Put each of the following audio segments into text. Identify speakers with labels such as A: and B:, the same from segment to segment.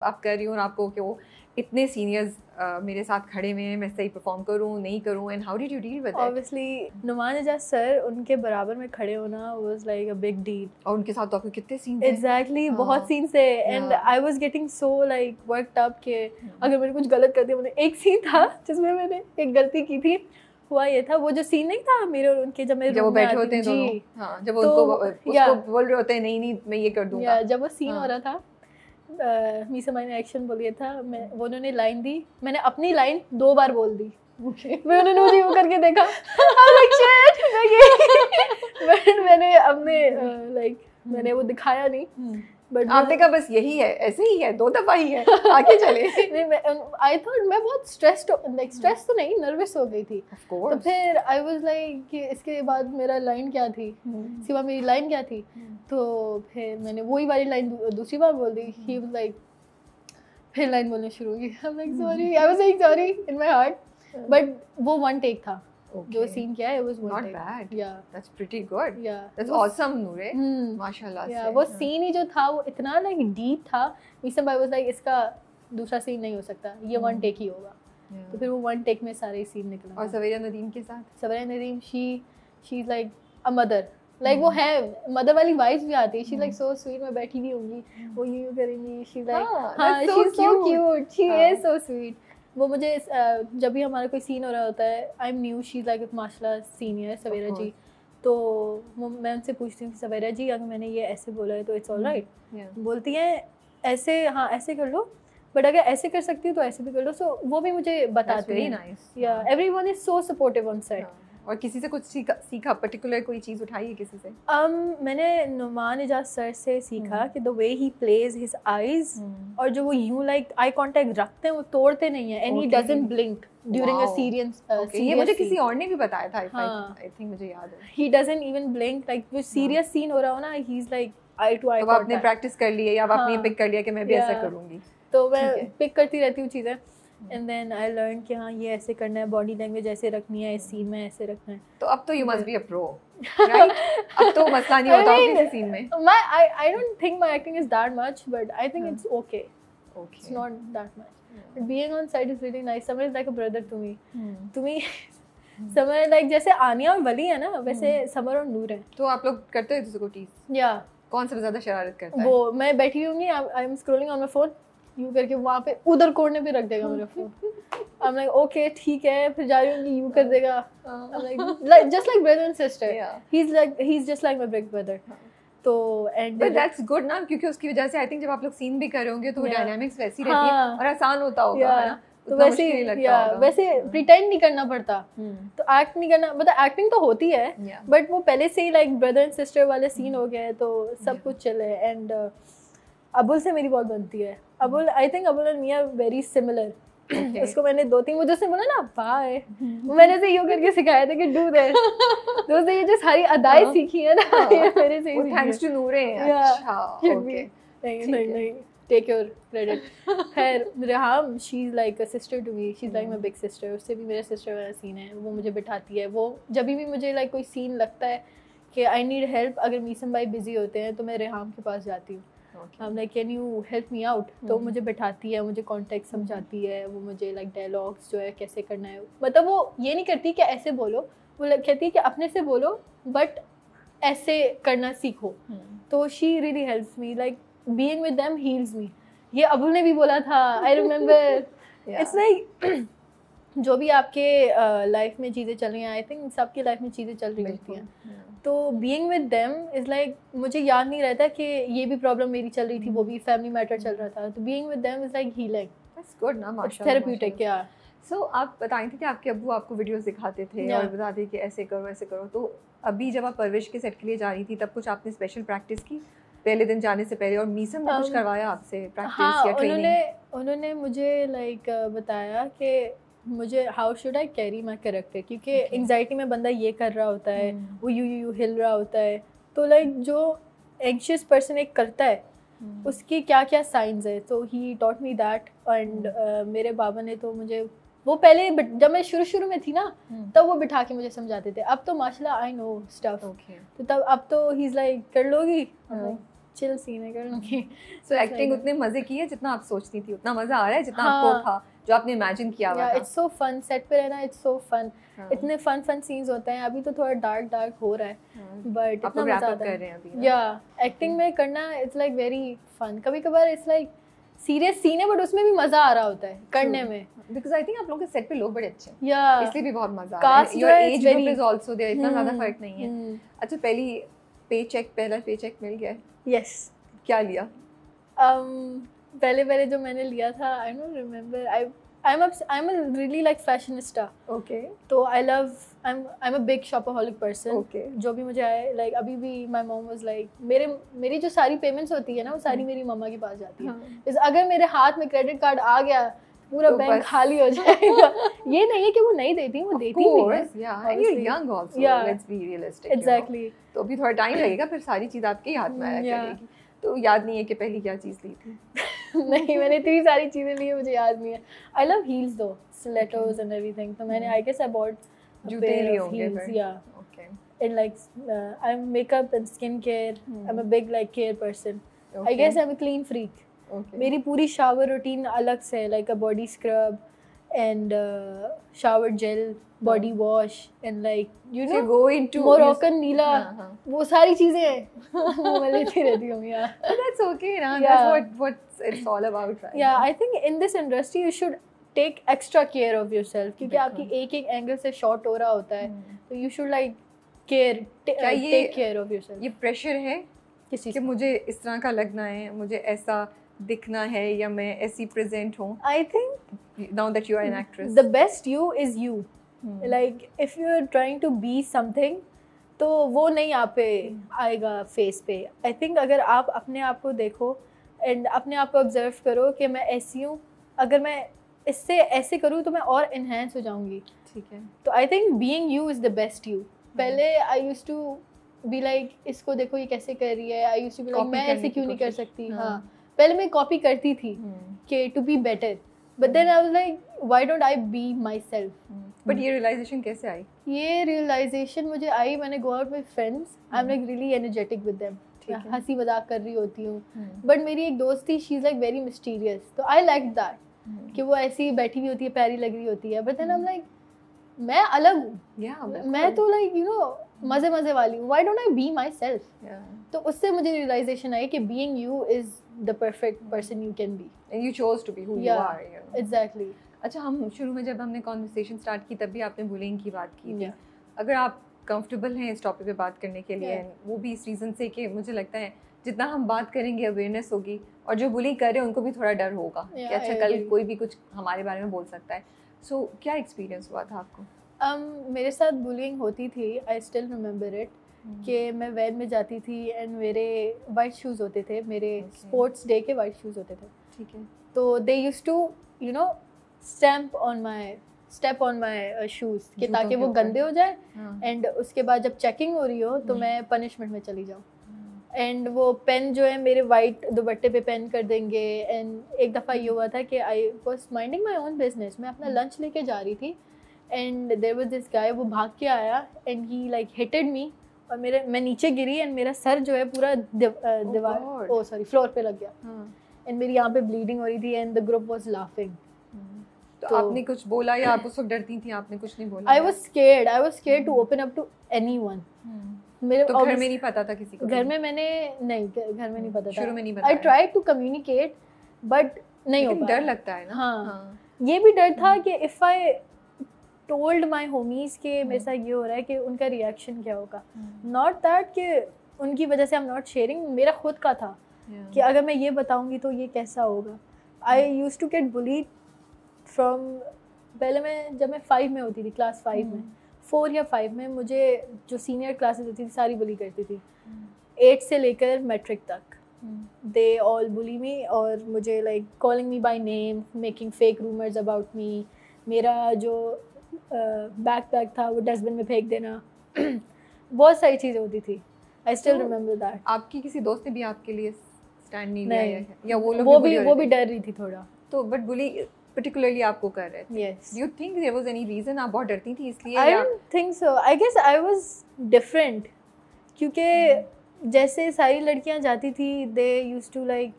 A: आप कर रही हो और आपको कि वो इतने सीनियर्स मेरे साथ खड़े हुए हैं, मैं सही परफॉर्म करूँ नहीं करूँ, and how did you deal with it?
B: Obviously Nauman Ijaz sir उनके बराबर में खड़े होना was like a big deal.
A: और उनके साथ तो आपके कितने सीन्स हैं?
B: एग्जैक्टली बहुत सीन्स है and I was getting so like worked up कि अगर मैंने कुछ गलत कर दिया। मैंने एक सीन था जिसमें मैंने एक गलती की थी। हुआ ये था, वो जो सीन नहीं था मेरे और उनके, जब वो बैठे होते हैं दोनों,
A: हाँ, जब तो उसको बोल रहे होते हैं नहीं मैं ये कर दूंगा,
B: जब वो सीन हो रहा था मीसा माई ने एक्शन बोलिया था, मैं वो उन्होंने लाइन दी, मैंने अपनी लाइन 2 बार बोल दी। मैं उन्होंने मुझे वो करके देखा, मैंने अपने लाइक मैंने वो दिखाया नहीं,
A: बट आपने कहा बस यही है, ऐसे ही है, 2 दफा ही है, आगे चले।
B: आई थॉट मैं बहुत स्ट्रेस तो नहीं, नर्वस हो गई थी। तो फिर आई वाज लाइक कि इसके बाद मेरा लाइन क्या थी, सिवा मेरी लाइन क्या थी। तो फिर मैंने वही वाली लाइन दूसरी बार बोल दी। ही वाज लाइक, फिर लाइन बोलना शुरू की। आई am like sorry, I was like sorry in my heart, but वो 1 टेक था। जो सीन किया है, it was
A: not bad. Yeah, that's pretty good. Yeah, that's awesome, Noore. माशाल्लाह से।
B: Yeah, वो सीन ही जो था वो इतना लाइक डीप था। मीसा भाई वाज लाइक इसका दूसरा सीन नहीं हो सकता, ये 1 टेक ही होगा। तो फिर वो 1 टेक में सारे सीन निकला।
A: और सवेरा नदीम के साथ,
B: Savera Nadeem she is like a mother, like वो है मदर वाली वाइब्स भी आती है। शी लाइक सो स्वीट, मैं बैठी हुई होंगी वो यूं करेंगी, शी लाइक हां she is so cute, she is so sweet. वो मुझे जब भी हमारा कोई सीन हो रहा होता है, I am new, she is like माशाल्लाह सीनियर सवेरा जी, तो मैं उनसे पूछती हूँ सवेरा जी अगर मैंने ये ऐसे बोला है तो इट्स ऑल राइट? बोलती हैं ऐसे, हाँ ऐसे कर लो, बट अगर ऐसे कर सकती हूँ तो ऐसे भी कर लो। सो वो भी मुझे बताते हैं। या everyone is so supportive on set.
A: और किसी से कुछ सीखा पर्टिकुलर कोई चीज़ उठाई है किसी से?
B: मैंने नुमान एजाज सर से सीखा कि the way he plays his eyes, और जो वो यूं लाइक आई कांटेक्ट रखते हैं, वो तोड़ते नहीं है, and he doesn't blink during a serious
A: ये मुझे किसी और ने भी बताया था। आई थिंक मुझे याद है,
B: he doesn't even blink. Like जो सीरियस सीन हो रहा हो ना, he is like eye to eye.
A: तो आपने प्रैक्टिस कर ली है या आपने पिक कर लिया कि मैं भी ऐसा करूंगी?
B: तो मैं पिक करती रहती हूँ चीज़ें, एंड देन आई लर्न कि हाँ ये ऐसे करना है, बॉडी लैंग्वेज ऐसे रखनी है, इस सीन में ऐसे रखना है।
A: तो अब तो you must be a pro, right? अब तो मसला नहीं होता किसी सीन में।
B: I don't think my acting is that much, but I think it's okay. It's not that much. But being on set is really nice. Samir is like a brother to me. To me, Samir like जैसे आनिया और वली है ना, वैसे summer और नूर है।
A: तो आप लोग करते हो किसी को टीज?
B: या
A: कौन सबसे ज्यादा शरारत करता है?
B: वो मैं बैठी हुई I am scrolling on my phone, यूं करके वहाँ पे उधर कोने पे रख देगा मेरा phone. I am like okay ठीक है, फिर जा रही हूँ यूं कर देगा। आई am like just like brother and sister, he is just like my big brother. तो एंड
A: बट दैट्स गुड ना, क्योंकि उसकी वजह से आई थिंक जब आप लोग सीन भी कर रहे होंगे तो वो डायनामिक्स वैसी रहती है और आसान होता होगा, है ना?
B: तो वैसे प्रिटेंड नहीं करना पड़ता, तो एक्ट नहीं करना, मतलब एक्टिंग तो होती है बट वो पहले से ही लाइक ब्रदर एंड सिस्टर वाले सीन हो गए तो सब कुछ चले। एंड अबुल से मेरी बहुत बनती है। Abul I think Abul and me are very similar. उसको मैंने 2-3 वो जैसे बोला ना बाय, मैंने से यूं करके सिखाया था कि डू दैट। दोस्त ये जो सारी अदाएं सीखी है ना ये मेरे से ही,
A: थैंक्स टू नूरे। अच्छा ओके,
B: नहीं टेक योर क्रेडिट। खैर Reham she is like a sister to me, she is like my big sister. उससे भी मेरा सिस्टर वाला सीन है, वो मुझे बिठाती है। वो जब भी मुझे लाइक कोई सीन लगता है कि आई नीड हेल्प, अगर मीसम भाई बिजी होते हैं तो मैं रेहाम के पास जाती हूँ। I'm like can you help me out? तो मुझे बैठाती है, मुझे कॉन्टेक्स्ट समझाती है, वो मुझे लाइक डायलॉग्स जो है कैसे करना है, मतलब वो ये नहीं करती कि ऐसे बोलो, वो कहती है कि अपने से बोलो बट ऐसे करना सीखो। तो she really helps me, like being with them heals me. ये अबुल ने भी बोला था, आई रिमेम्बर। इट्स लाइक जो भी आपके लाइफ में चीज़ें चल रही हैं, आई थिंक सबकी लाइफ में चीज़ें चल रही होती हैं, तो being with them is like मुझे याद नहीं रहता कि ये भी प्रॉब्लम मेरी चल रही थी, वो भी फैमिली मैटर चल रहा था, तो being with them is like healing.
A: That's good ना, माशाल्लाह,
B: थेरेप्यूटिक। या
A: सो आप बताएं थे कि आपके अब्बू आपको वीडियोस दिखाते थे और बताते कि ऐसे करो ऐसे करो, तो अभी जब आप परविश के सेट के लिए जा रही थी तब कुछ आपने स्पेशल प्रैक्टिस की पहले दिन जाने से पहले, और मीसम ने कुछ करवाया आपसे प्रैक्टिस या ट्रेनिंग?
B: उन्होंने मुझे लाइक बताया कि मुझे how should I carry my character, क्योंकि एंग्जाइटी में बंदा ये कर रहा होता है, वो यू हिल रहा होता है, तो लाइक जो एंग्शियस पर्सन एक करता है उसकी क्या क्या साइंस है, तो he taught me that. And मेरे बाबा ने तो मुझे वो पहले जब मैं शुरू में थी ना तब वो बिठा के मुझे समझाते थे, अब तो माशाल्लाह आई नो स्टफ, तो तब अब तो ही इज़ लाइक कर लोगी, चिल सीन है, कर लूँगी।
A: सो एक्टिंग उतने मजे की है जितना आप सोचती थी, उतना मजा आ रहा है जितना आपको था, जो आपने इमेजिन किया हुआ था?
B: इट्स सो फन, सेट पे रहना इट्स सो फन। इतने फन सीन्स होते हैं। अभी तो थोड़ा डार्क हो रहा है, बट इतना मजा आता है। या एक्टिंग में करना इट्स लाइक वेरी फन। कभी कभार इट्स लाइक सीरियस सीन है बट उसमें भी मजा आ रहा होता है करने में,
A: बिकॉज़ आई थिंक आप लोगों के सेट पे लोग बड़े अच्छे हैं,
B: या
A: इसलिए भी बहुत मजा आ रहा है। Your age group is also there, इतना ज्यादा फर्क नहीं है। अच्छा, पहला पे चेक मिल गया है?
B: यस।
A: क्या लिया?
B: पहले जो मैंने लिया था, I don't remember. I'm a really like fashionista.
A: Okay.
B: तो I'm a big shopaholic person.
A: Okay.
B: जो भी मुझे आए, like अभी भी my mom was like, मेरी जो सारी पेमेंट्स होती है ना, वो सारी मेरी मम्मा के पास जाती है। अगर मेरे हाथ में क्रेडिट कार्ड आ गया, पूरा बैंक खाली हो जाएगा। ये नहीं है कि वो नहीं देती, वो देती भी है।
A: And you're young also. Let's be realistic.
B: Exactly.
A: तो अभी थोड़ा टाइम लगेगा, फिर सारी चीज आपके हाथ में आया करेगी। तो याद नहीं है कि पहली क्या चीज ली थी?
B: नहीं, मैंने इतनी सारी चीजें ली है, मुझे याद नहीं है। आई लव हील्स दो, स्टिलेटोस एंड एवरीथिंग। तो मैंने आई गेस आई बॉट
A: जूते लिए होंगे फिर।
B: या okay. And like I am makeup and skin care, I am a big like care person. I guess I am a clean freak. मेरी पूरी शावर रूटीन अलग से, like a body scrub and shower gel, body wash and like you know
A: go into
B: Moroccan नीला, वो सारी चीजें वो मैं लेती रहती हूँ। यार
A: that's okay ना, that's what it's all about, right?
B: Yeah, I think in this industry you should take extra care of yourself, क्योंकि आपकी एक एंगल से शॉट हो रहा होता है, तो you should like take care of yourself.
A: ये प्रेशर है
B: किस चीज़
A: कि मुझे इस तरह का लगना है, मुझे ऐसा दिखना है, या मैं ऐसी प्रेजेंट हूँ?
B: I think
A: now that you are an actress,
B: the best you is you. Like if you are trying to be something, तो वो नहीं आप पे आएगा फेस पे। आई थिंक अगर आप अपने आप को देखो एंड अपने आप को ऑब्जर्व करो कि मैं ऐसी हूँ, अगर मैं इससे ऐसे करूँ तो मैं और इन्हेंस हो जाऊँगी।
A: ठीक है।
B: तो I think being you is the best you. पहले I used to be like, इसको देखो ये कैसे कर रही है, I used to be like मैं ऐसे क्यों नहीं कर सकती। हाँ, पहले मैं कॉपी करती थी कि to be better, but then I was like why don't I be myself.
A: But ये रियलाइजेशन कैसे आई?
B: ये रियलाइजेशन मुझे आई, मैंने go out with friends, I am like really energetic with them, हंसी मजाक कर रही होती हूँ, बट मेरी एक दोस्त थी, she is like very mysterious, तो आई लाइक दैट कि वो ऐसी बैठी हुई होती है, प्यारी लग रही होती है, but then I am like मैं अलग हूँ, मैं तो लाइक यू नो मजे वाली हूँ, why don't I be myself. तो उससे मुझे रियलाइजेशन आई कि being you is the perfect person you can be,
A: and you chose to be who you are.
B: Exactly.
A: अच्छा, हम शुरू में जब हमने कॉन्वर्सेशन स्टार्ट की तब भी आपने बुलिंग की बात की थी। अगर आप कंफर्टेबल हैं इस टॉपिक पे बात करने के लिए, वो भी इस रीज़न से कि मुझे लगता है जितना हम बात करेंगे अवेयरनेस होगी, और जो बुली कर रहे हैं उनको भी थोड़ा डर होगा कि अच्छा कल कोई भी कुछ हमारे बारे में बोल सकता है। सो क्या एक्सपीरियंस हुआ था आपको?
B: मेरे साथ बुलिंग होती थी, आई स्टिल रिमेंबर इट, कि मैं वैन में जाती थी एंड मेरे वाइट शूज़ होते थे, मेरे स्पोर्ट्स डे के वाइट शूज़ होते थे।
A: ठीक है।
B: तो they used to you know step on my shoes कि ताकि वो गंदे हो जाए, एंड उसके बाद जब चेकिंग हो रही हो तो मैं पनिशमेंट में चली जाऊँ, एंड वो पेन जो है मेरे वाइट दुपट्टे पे पेन कर देंगे। एंड एक दफ़ा ये हुआ था कि I was minding my own business, मैं अपना लंच लेके जा रही थी, and there was this guy, वो भाग के आया and he like hitted me, और मैं नीचे गिरी एंड मेरा सर जो है पूरा दीवार फ्लोर पे लग गया, एंड मेरी यहाँ पे ब्लीडिंग हो रही थी, and the group was laughing.
A: तो आपने कुछ बोला या आप उस वक्त डरती थी? आपने कुछ नहीं बोला?
B: I was scared to open up to anyone.
A: मेरे तो घर में नहीं पता था किसी को?
B: घर में नहीं पता था,
A: शुरू में नहीं पता।
B: I tried to communicate but नहीं हो पाया।
A: डर लगता है ना।
B: हाँ, ये भी डर था कि if I told my homies के मेरे साथ ये हो रहा है कि उनका रिएक्शन क्या होगा। नॉट दैट कि उनकी वजह से आई एम नॉट शेयरिंग, मेरा खुद का था कि अगर मैं ये बताऊंगी तो ये कैसा होगा। I used to get bullied from, पहले मैं जब मैं 5 में होती थी, क्लास 5 में, 4 या 5 में, मुझे जो सीनियर क्लासेस होती थी सारी बुली करती थी, 8 से लेकर मैट्रिक तक। दे ऑल बुली मी, और मुझे like calling me by name, making fake rumours about me, मेरा जो बैकपैक था वो डस्टबिन में फेंक देना, बहुत सारी चीज़ें होती थी। I still remember that.
A: आपकी किसी दोस्त ने भी आपके लिए स्टैंड नहीं लिया या
B: वो भी डर रही थी थोड़ा? तो
A: बट बुली particularly आपको कर रहे थे?
B: Yes.
A: Do you think there was any reason आप बहुत डरती थी इसलिए?
B: I don't think so. I guess I was different, क्योंकि जैसे सारी लड़कियां जाती थी, they used to like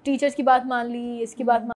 B: teachers की बात मान ली, इसकी बात